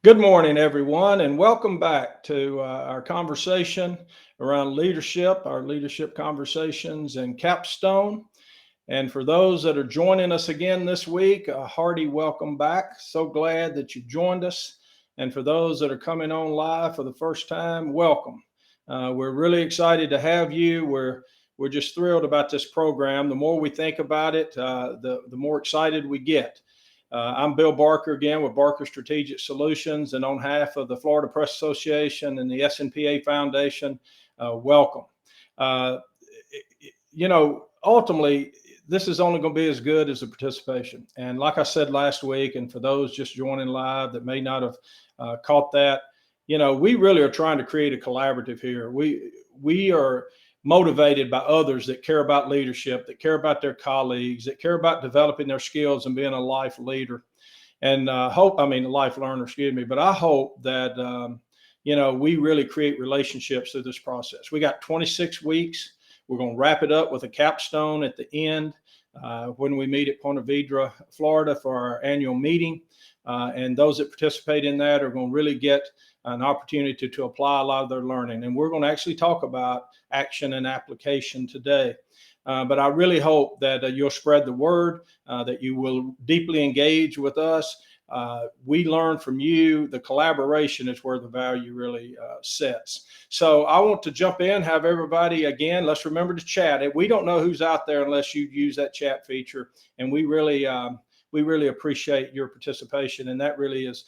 Good morning, everyone, and welcome back to our conversation around leadership, our leadership conversations and Capstone. And for those that are joining us again this week, a hearty welcome back. So glad that you joined us. And for those that are coming on live for the first time, welcome. We're really excited to have you. We're just thrilled about this program. The more we think about it, the more excited we get. I'm Bill Barker again with Barker Strategic Solutions, and on behalf of the Florida Press Association and the SNPA Foundation, welcome. Uh, Ultimately, this is only going to be as good as the participation. And like I said last week, and for those just joining live that may not have caught that, we really are trying to create a collaborative here. We are motivated by others that care about leadership, that care about their colleagues, that care about developing their skills and being a life leader. And a life learner, excuse me. But I hope that, we really create relationships through this process. We got 26 weeks. We're going to wrap it up with a capstone at the end when we meet at Ponte Vedra, Florida for our annual meeting. And those that participate in that are going to really get an opportunity to apply a lot of their learning. And we're going to actually talk about action and application today. But I really hope that you'll spread the word, that you will deeply engage with us. We learn from you. The collaboration is where the value really sets. So I want to jump in, have everybody again. Let's remember to chat. We don't know who's out there unless you use that chat feature, and we really appreciate your participation, and that really is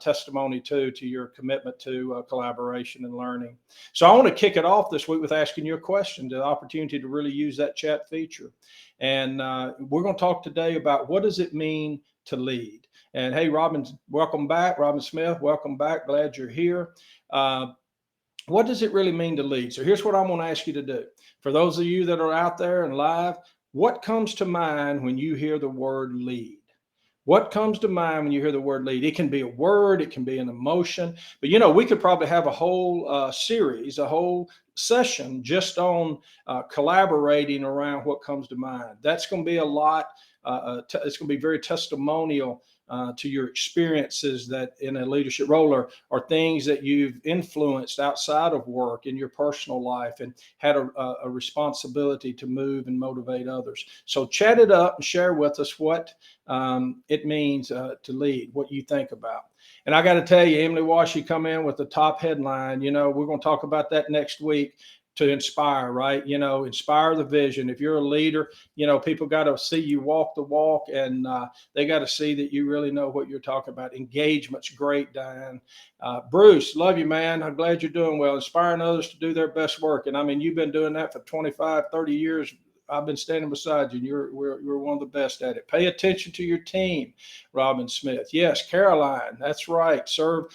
testimony to your commitment to collaboration and learning. So I want to kick it off this week with asking you a question, the opportunity to really use that chat feature. And we're going to talk today about what does it mean to lead. And hey, Robin, welcome back. Robin Smith, welcome back. Glad you're here. What does it really mean to lead? So here's what I'm going to ask you to do. For those of you that are out there and live, what comes to mind when you hear the word lead? What comes to mind when you hear the word lead? It can be a word, it can be an emotion, but we could probably have a whole series, a whole session just on collaborating around what comes to mind. That's going to be a lot. It's going to be very testimonial to your experiences that in a leadership role or things that you've influenced outside of work in your personal life and had a responsibility to move and motivate others. So chat it up and share with us what it means to lead, what you think about. And I got to tell you, Emily Washi come in with the top headline. We're going to talk about that next week. To inspire, right? Inspire the vision. If you're a leader, people got to see you walk the walk, and they got to see that you really know what you're talking about. Engagement's great, Diane. Bruce, love you, man. I'm glad you're doing well. Inspiring others to do their best work. And I mean, you've been doing that for 25, 30 years. I've been standing beside you, and you're one of the best at it. Pay attention to your team, Robin Smith. Yes, Caroline, that's right. Serve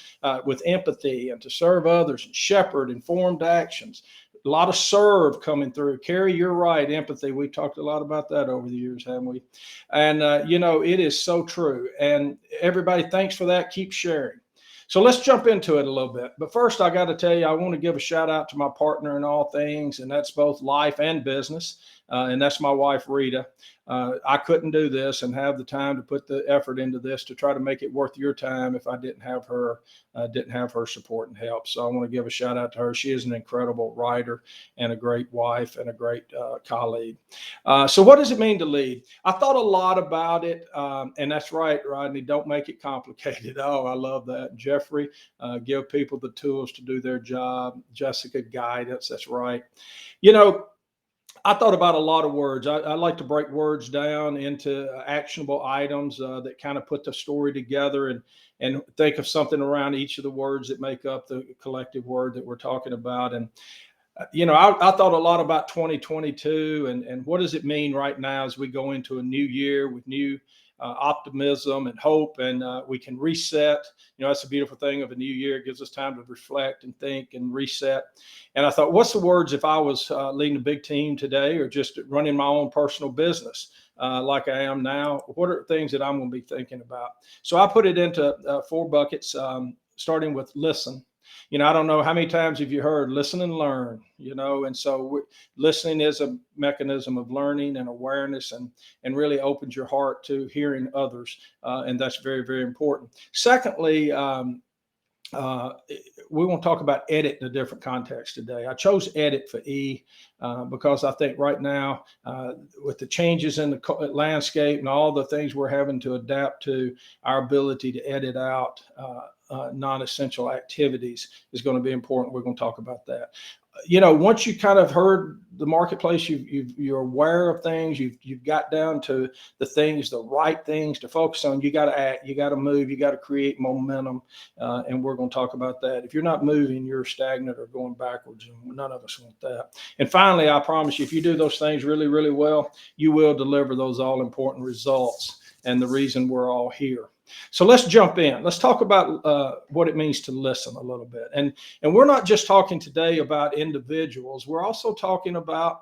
with empathy and to serve others and shepherd informed actions. A lot of serve coming through. Carrie, you're right. Empathy. We've talked a lot about that over the years, haven't we? And, it is so true. And everybody, thanks for that. Keep sharing. So let's jump into it a little bit. But first, I got to tell you, I want to give a shout out to my partner in all things, and that's both life and business. And that's my wife, Rita. I couldn't do this and have the time to put the effort into this to try to make it worth your time if I didn't have her support and help. So I want to give a shout out to her. She is an incredible writer and a great wife and a great colleague. So what does it mean to lead? I thought a lot about it. And that's right, Rodney, don't make it complicated. Oh, I love that. Jeffrey, give people the tools to do their job. Jessica, guidance. That's right. I thought about a lot of words. I like to break words down into actionable items that kind of put the story together and think of something around each of the words that make up the collective word that we're talking about. And, I thought a lot about 2022 and what does it mean right now as we go into a new year with new optimism and hope, and we can reset. That's the beautiful thing of a new year. It gives us time to reflect and think and reset. And I thought, what's the words if I was leading a big team today or just running my own personal business like I am now? What are things that I'm going to be thinking about? So I put it into 4 buckets, starting with listen. I don't know how many times have you heard listen and learn, and so listening is a mechanism of learning and awareness, and really opens your heart to hearing others. And that's very, very important. Secondly, uh, we want to talk about edit in a different context today. I chose edit for E because I think right now, with the changes in the landscape and all the things we're having to adapt to, our ability to edit out non-essential activities is going to be important. We're going to talk about that. Once you kind of heard the marketplace, you're aware of things, you've got down to the right things to focus on. You got to act, you got to move, you got to create momentum, and we're going to talk about that. If you're not moving, you're stagnant or going backwards, and none of us want that. And finally, I promise you, if you do those things really, really well, you will deliver those all important results, and the reason we're all here. So let's jump in. Let's talk about what it means to listen a little bit. And we're not just talking today about individuals. We're also talking about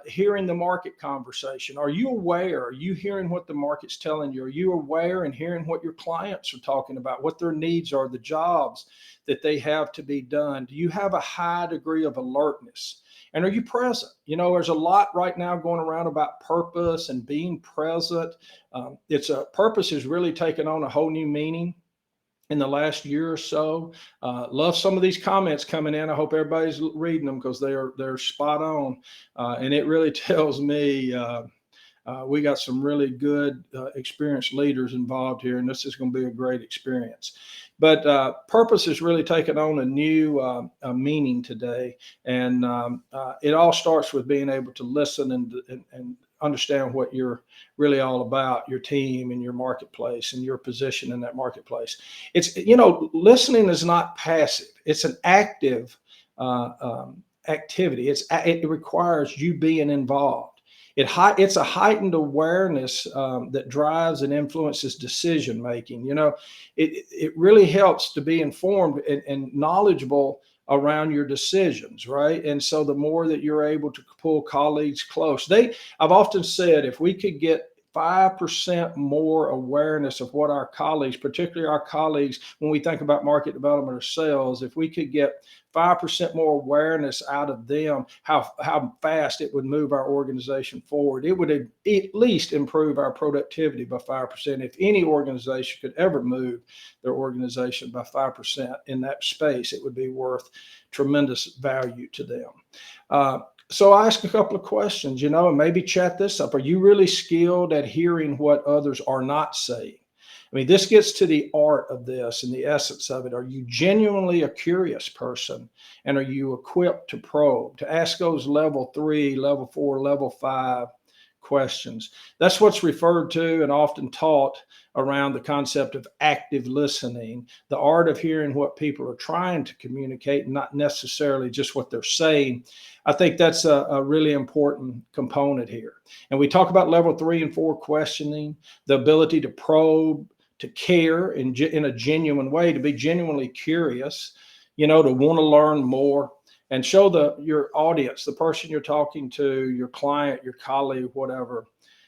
hearing the market conversation. Are you aware? Are you hearing what the market's telling you? Are you aware and hearing what your clients are talking about, what their needs are, the jobs that they have to be done? Do you have a high degree of alertness? And are you present? There's a lot right now going around about purpose and being present. Purpose has really taken on a whole new meaning in the last year or so. Love some of these comments coming in. I hope everybody's reading them because they're spot on. And it really tells me we got some really good, experienced leaders involved here, and this is going to be a great experience. But purpose has really taken on a new meaning today, and it all starts with being able to listen and understand what you're really all about, your team and your marketplace and your position in that marketplace. Listening is not passive; it's an active activity. It requires you being involved. It's a heightened awareness that drives and influences decision making. It really helps to be informed and knowledgeable around your decisions, right? And so the more that you're able to pull colleagues close, I've often said, if we could get 5% more awareness of what our colleagues, particularly our colleagues, when we think about market development or sales, if we could get 5% more awareness out of them, how fast it would move our organization forward. It would at least improve our productivity by 5%. If any organization could ever move their organization by 5% in that space, it would be worth tremendous value to them. So I ask a couple of questions, and maybe chat this up. Are you really skilled at hearing what others are not saying? I mean, this gets to the art of this and the essence of it. Are you genuinely a curious person? And are you equipped to probe, to ask those level 3, level 4, level 5 questions? That's what's referred to and often taught around the concept of active listening, the art of hearing what people are trying to communicate, not necessarily just what they're saying. I think that's a really important component here. And we talk about level 3 and 4 questioning, the ability to probe, to care in a genuine way, to be genuinely curious, to want to learn more, and show your audience, the person you're talking to, your client, your colleague, whatever,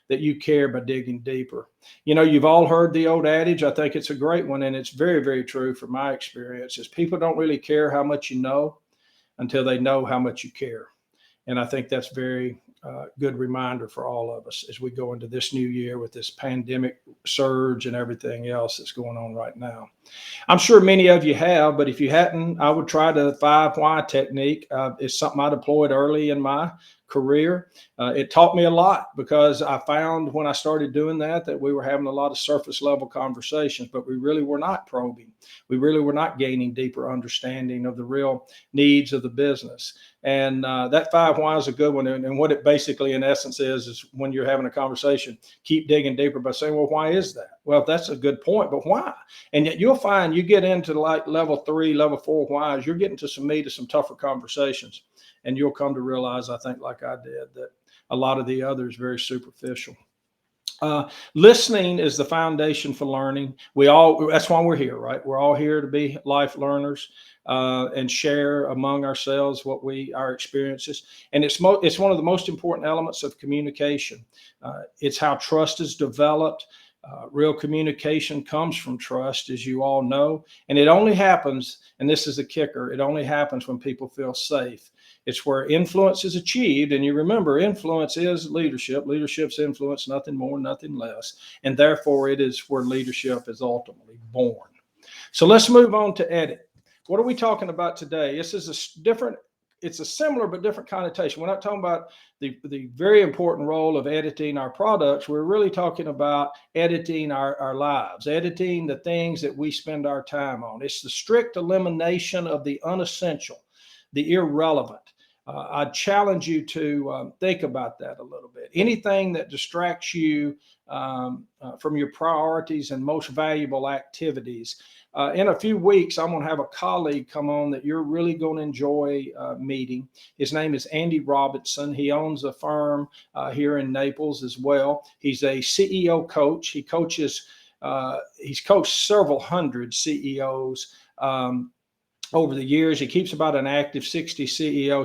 that you care by digging deeper. You've all heard the old adage. I think it's a great one, and it's very, very true from my experience, is people don't really care how much you know until they know how much you care. And I think that's very good reminder for all of us as we go into this new year with this pandemic surge and everything else that's going on right now. I'm sure many of you have, but if you hadn't, I would try the 5 why technique. It's something I deployed early in my career. It taught me a lot because I found when I started doing that we were having a lot of surface level conversations, but we really were not probing. We really were not gaining deeper understanding of the real needs of the business. And that 5 why is a good one. And what it basically in essence is when you're having a conversation, keep digging deeper by saying, well, why is that? Well, that's a good point, but why? And yet you'll find you get into like level 3, level 4 whys, you're getting to some meat of some tougher conversations. And you'll come to realize, I think, like I did, that a lot of the other is very superficial. Listening is the foundation for learning. That's why we're here, right? We're all here to be life learners and share among ourselves our experiences. And it's one of the most important elements of communication. It's how trust is developed. Real communication comes from trust, as you all know, and it only happens, and this is the kicker, it only happens when people feel safe. It's where influence is achieved, and you remember, influence is leadership. Leadership's influence, nothing more, nothing less, and therefore it is where leadership is ultimately born. So let's move on to edit. What are we talking about today? This is a different, it's a similar but different connotation. We're not talking about the very important role of editing our products. We're really talking about editing our lives, editing the things that we spend our time on. It's the strict elimination of the unessential, the irrelevant. I challenge you to think about that a little bit. Anything that distracts you from your priorities and most valuable activities. In a few weeks, I'm going to have a colleague come on that you're really going to enjoy meeting. His name is Andy Robinson. He owns a firm here in Naples as well. He's a CEO coach. He coaches, he's coached several hundred CEOs over the years. He keeps about an active 60 CEO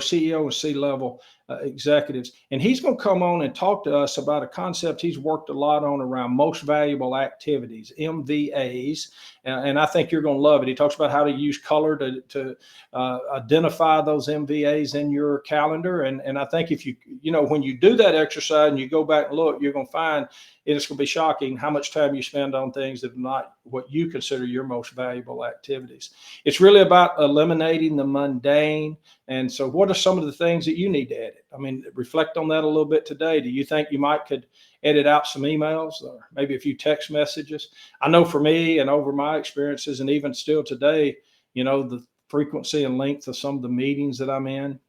and C-level executives. And he's going to come on and talk to us about a concept he's worked a lot on around most valuable activities, MVAs. And I think you're going to love it. He talks about how to use color to identify those MVAs in your calendar. And I think if when you do that exercise and you go back and look, you're going to find it's going to be shocking how much time you spend on things that are not what you consider your most valuable activities. It's really about eliminating the mundane. And so what are some of the things that you need to edit? I mean, reflect on that a little bit today. Do you think you could edit out some emails or maybe a few text messages? I know for me and over my experiences, and even still today, the frequency and length of some of the meetings that I'm in,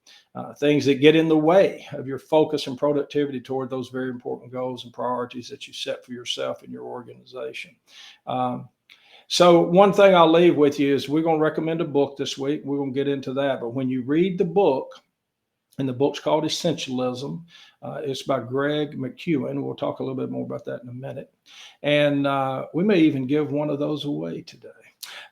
things that get in the way of your focus and productivity toward those very important goals and priorities that you set for yourself and your organization. So one thing I'll leave with you is we're going to recommend a book this week. We're going to get into that. But when you read the book, and the book's called Essentialism, it's by Greg McKeown. We'll talk a little bit more about that in a minute. And we may even give one of those away today.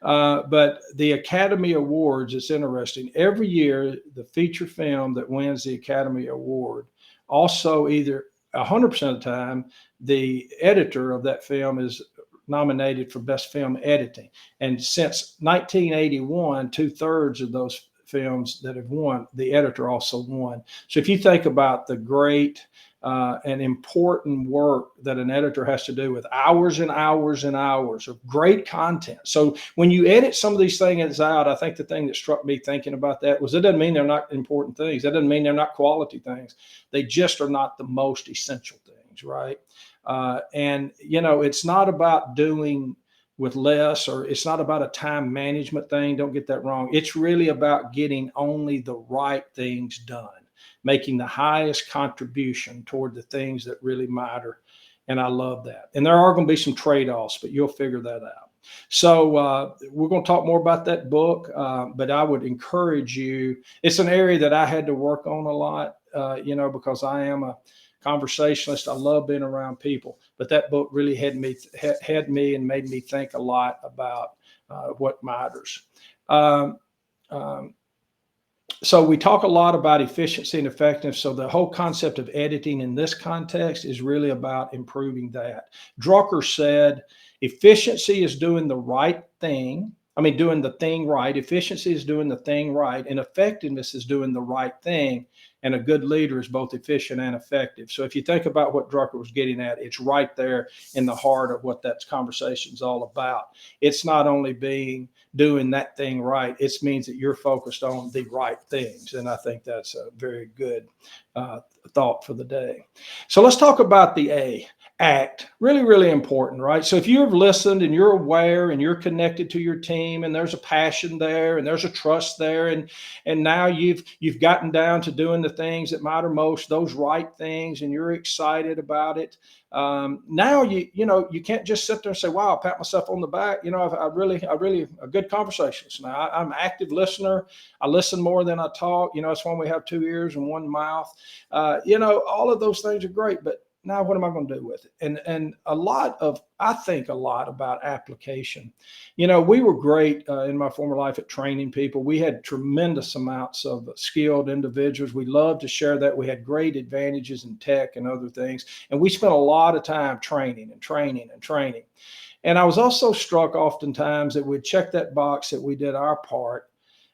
But the Academy Awards, it's interesting. Every year, the feature film that wins the Academy Award, also either 100% of the time, the editor of that film is nominated for Best Film Editing. And since 1981, 2/3 of those films that have won, the editor also won. So if you think about the great and important work that an editor has to do with hours and hours and hours of great content. So when you edit some of these things out, I think the thing that struck me thinking about that was it doesn't mean they're not important things. That doesn't mean they're not quality things. They just are not the most essential things, right? And it's not about doing with less, or it's not about a time management thing. Don't get that wrong. It's really about getting only the right things done, making the highest contribution toward the things that really matter. And I love that. And there are going to be some trade-offs, but you'll figure that out. So we're going to talk more about that book, but I would encourage you. It's an area that I had to work on a lot, because I am a conversationalist. I love being around people, but that book really had me and made me think a lot about what matters. So we talk a lot about efficiency and effectiveness. So the whole concept of editing in this context is really about improving that. Drucker said, efficiency is doing the right thing. Doing the thing right. Efficiency is doing the thing right, and effectiveness is doing the right thing. And a good leader is both efficient and effective. So if you think about what Drucker was getting at, it's right there in the heart of what that conversation is all about. It's not only doing that thing right, it means that you're focused on the right things. And I think that's a very good thought for the day. So let's talk about the act. Really, really important, right? So if you've listened and you're aware and you're connected to your team and there's a passion there and there's a trust there, and now you've gotten down to doing the things that matter most, those right things, and you're excited about it. Now you can't just sit there and say, wow, pat myself on the back. I really a good conversationalist. Now I'm an active listener. I listen more than I talk. It's when we have two ears and one mouth. All of those things are great, but Now what am I going to do with it? And I think a lot about application. We were great in my former life at training people. We had tremendous amounts of skilled individuals. We loved to share that. We had great advantages in tech and other things. And we spent a lot of time training and training and training. And I was also struck oftentimes that we'd check that box that we did our part.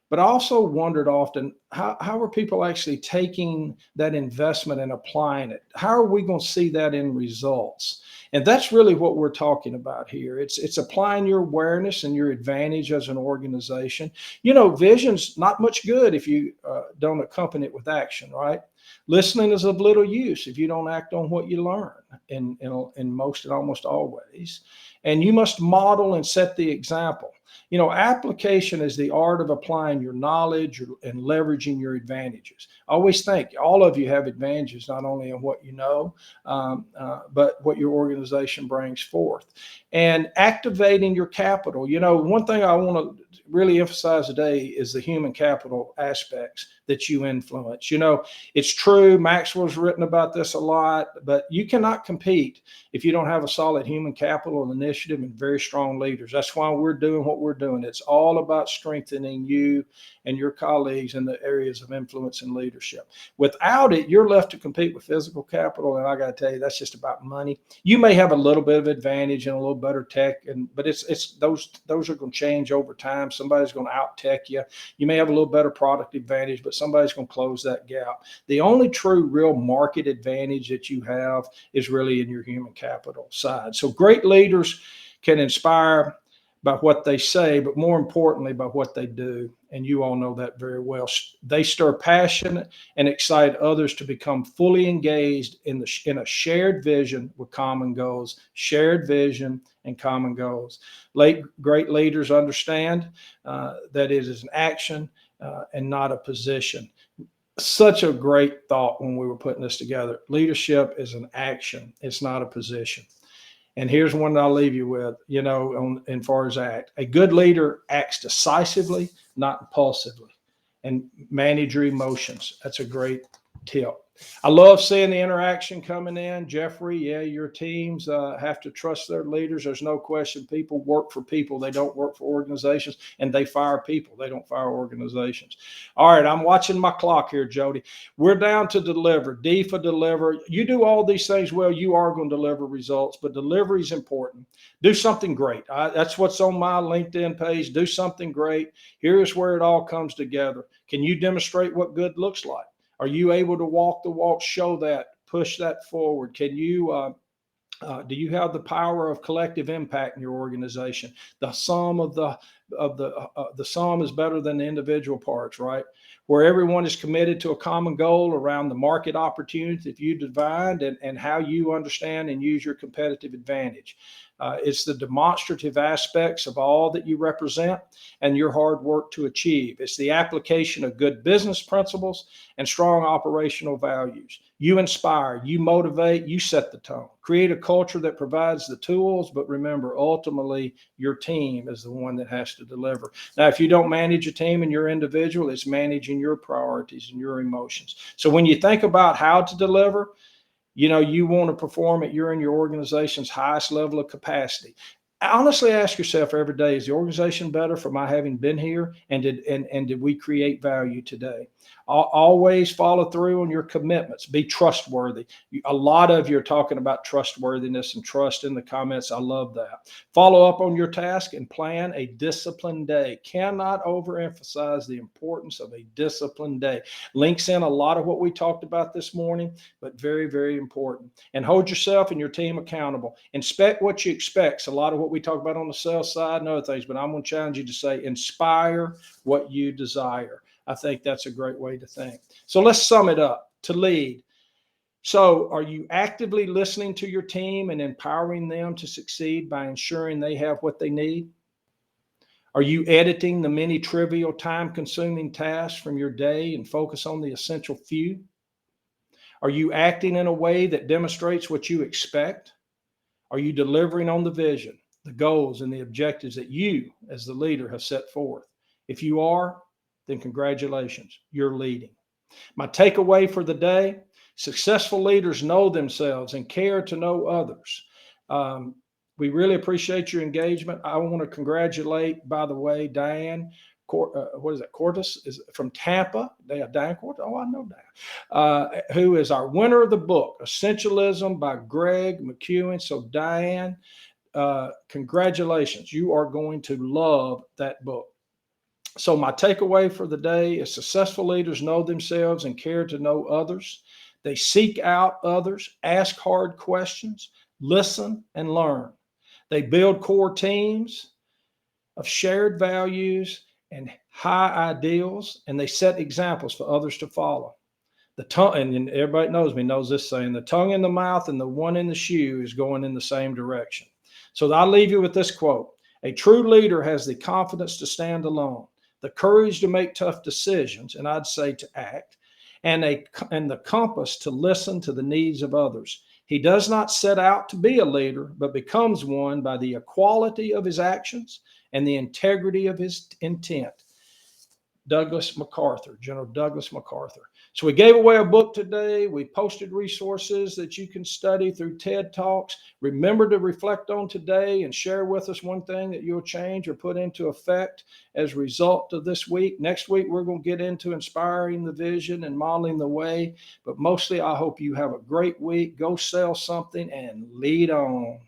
But I also wondered often, how are people actually taking that investment and applying it? How are we going to see that in results? And that's really what we're talking about here. It's applying your awareness and your advantage as an organization. Vision's not much good if you don't accompany it with action, right? Listening is of little use if you don't act on what you learn in most and almost always. And you must model and set the example. Application is the art of applying your knowledge and leveraging your advantages. I always think all of you have advantages, not only in what you know, but what your organization brings forth. And activating your capital. One thing I want to really emphasize today is the human capital aspects that you influence. It's true, Maxwell's written about this a lot, but you cannot compete if you don't have a solid human capital initiative and very strong leaders. That's why we're doing what we're doing. It's all about strengthening you and your colleagues in the areas of influence and leadership. Without it, you're left to compete with physical capital, and I got to tell you, that's just about money. You may have a little bit of advantage and a little better tech, but it's those are going to change over time. Somebody's going to out-tech you. You may have a little better product advantage, but somebody's going to close that gap. The only true real market advantage that you have is really in your human capital side. So great leaders can inspire by what they say, but more importantly, by what they do. And you all know that very well. They stir passion and excite others to become fully engaged in a shared vision with common goals. Shared vision and common goals. Great leaders understand that it is an action and not a position. Such a great thought when we were putting this together. Leadership is an action. It's not a position. And here's one that I'll leave you with, as far as act. A good leader acts decisively, not impulsively, and manage your emotions. That's a great tip. I love seeing the interaction coming in. Jeffrey, yeah, your teams have to trust their leaders. There's no question. People work for people. They don't work for organizations, and they fire people. They don't fire organizations. All right, I'm watching my clock here, Jody. We're down to deliver. D for deliver. You do all these things well, you are going to deliver results, but delivery is important. Do something great. That's what's on my LinkedIn page. Do something great. Here's where it all comes together. Can you demonstrate what good looks like? Are you able to walk the walk, show that, push that forward? Can you, do you have the power of collective impact in your organization? The sum of the sum is better than the individual parts, right? Where everyone is committed to a common goal around the market opportunities that you defined and how you understand and use your competitive advantage. It's the demonstrative aspects of all that you represent and your hard work to achieve. It's the application of good business principles and strong operational values. You inspire, you motivate, you set the tone. Create a culture that provides the tools, but remember, ultimately, your team is the one that has to deliver. Now, if you don't manage a team and you're individual, it's managing your priorities and your emotions. So when you think about how to deliver, you want to perform at your and your organization's highest level of capacity. Honestly, ask yourself every day, is the organization better for my having been here? And did we create value today? Always follow through on your commitments. Be trustworthy. A lot of you are talking about trustworthiness and trust in the comments. I love that. Follow up on your task and plan a disciplined day. Cannot overemphasize the importance of a disciplined day. Links in a lot of what we talked about this morning, but very, very important. And hold yourself and your team accountable. Inspect what you expect. A lot of what we talk about on the sales side and other things, but I'm going to challenge you to say, inspire what you desire. I think that's a great way to think. So let's sum it up. To lead. So are you actively listening to your team and empowering them to succeed by ensuring they have what they need? Are you editing the many trivial, time-consuming tasks from your day and focus on the essential few? Are you acting in a way that demonstrates what you expect? Are you delivering on the vision, the goals, and the objectives that you, as the leader, have set forth? If you are, then congratulations, you're leading. My takeaway for the day, Successful leaders know themselves and care to know others. We really appreciate your engagement. I want to congratulate, by the way, Diane. What is that? Cortis is from Tampa. Diane Cortis. Oh, I know Diane. Who is our winner of the book, Essentialism by Greg McEwen. So, Diane, congratulations. You are going to love that book. So, my takeaway for the day is successful leaders know themselves and care to know others. They seek out others, ask hard questions, listen, and learn. They build core teams of shared values and high ideals, and they set examples for others to follow. The tongue, and everybody knows this saying, the tongue in the mouth and the one in the shoe is going in the same direction. So I'll leave you with this quote. A true leader has the confidence to stand alone, the courage to make tough decisions, and I'd say to act, and the compass to listen to the needs of others. He does not set out to be a leader, but becomes one by the equality of his actions and the integrity of his intent. General Douglas MacArthur. So we gave away a book today. We posted resources that you can study through TED Talks. Remember to reflect on today and share with us one thing that you'll change or put into effect as a result of this week. Next week, we're going to get into inspiring the vision and modeling the way. But mostly, I hope you have a great week. Go sell something and lead on.